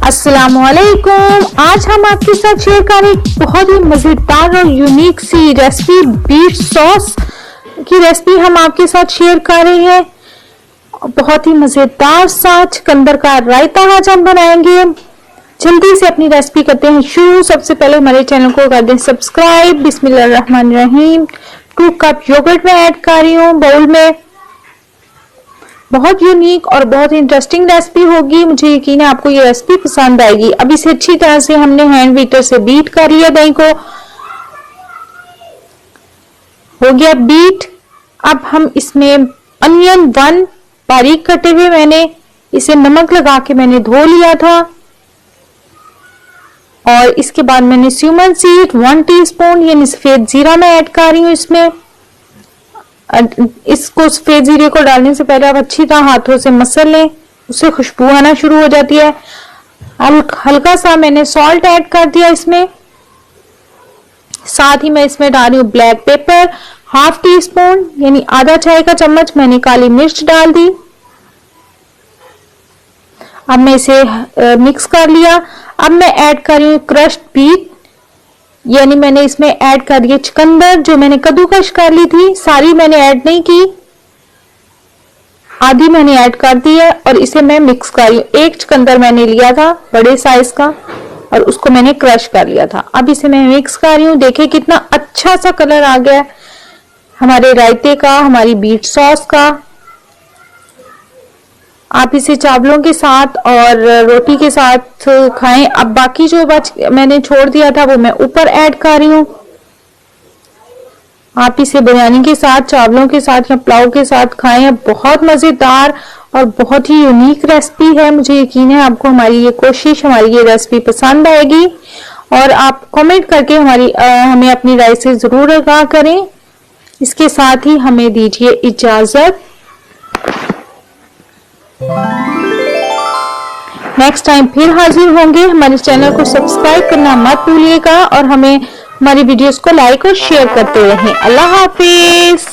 अस्सलामुअलैकुम। आज हम आपके साथ शेयर करें बहुत ही मजेदार और यूनिक सी रेसिपी, बीट सॉस की रेसिपी हम आपके साथ शेयर कर रहे हैं। बहुत ही मजेदार सा चुकंदर का रायता आज हम बनाएंगे। जल्दी से अपनी रेसिपी करते हैं शुरू। सबसे पहले हमारे चैनल को कर दें सब्सक्राइब। बिस्मिल्लाहिर्रहमानिर्रहीम। 2 कप योगर्ट में ऐड कर रही हूँ बाउल में। बहुत यूनिक और बहुत इंटरेस्टिंग रेसिपी होगी, मुझे यकीन है आपको ये रेसिपी पसंद आएगी। अब इसे अच्छी तरह से हमने हैंड बीटर से बीट कर लिया। दही को हो गया बीट। अब हम इसमें अनियन 1 बारीक कटे हुए, मैंने इसे नमक लगा के मैंने धो लिया था। और इसके बाद मैंने सिमन सीड 1 टीस्पून यानी सफेद जीरा मैं ऐड कर रही हूँ इसमें। इसको सफेद जीरे को डालने से पहले आप अच्छी तरह हाथों से मसल लें, उससे खुशबू आना शुरू हो जाती है। हल्का सा मैंने सॉल्ट ऐड कर दिया इसमें। साथ ही मैं इसमें डाल रही हूँ ब्लैक पेपर 1/2 टीस्पून यानी आधा चाय का चम्मच मैंने काली मिर्च डाल दी। अब मैं इसे मिक्स कर लिया। अब मैं ऐड कर रही हूँ क्रश्ड बीट, यानी मैंने इसमें ऐड कर दिया चुकंदर जो मैंने कद्दूकश कर ली थी। सारी मैंने ऐड नहीं की, आधी मैंने ऐड कर दी है और इसे मैं मिक्स कर रही हूँ। 1 चुकंदर मैंने लिया था बड़े साइज का और उसको मैंने क्रश कर लिया था। अब इसे मैं मिक्स कर रही हूँ। देखिए कितना अच्छा सा कलर आ गया हमारे रायते का, हमारी बीट सॉस का। आप इसे चावलों के साथ और रोटी के साथ खाएं। अब बाकी जो मैंने छोड़ दिया था वो मैं ऊपर ऐड कर रही हूँ। आप इसे बिरयानी के साथ, चावलों के साथ या पुलाव के साथ खाएं। बहुत मजेदार और बहुत ही यूनिक रेसिपी है। मुझे यकीन है आपको हमारी ये कोशिश, हमारी ये रेसिपी पसंद आएगी। और आप कमेंट करके हमें अपनी राय से जरूर आगाह करें। इसके साथ ही हमें दीजिए इजाजत। नेक्स्ट टाइम फिर हाजिर होंगे। हमारे चैनल को सब्सक्राइब करना मत भूलिएगा और हमें हमारी वीडियोस को लाइक और शेयर करते रहें। अल्लाह हाफिज।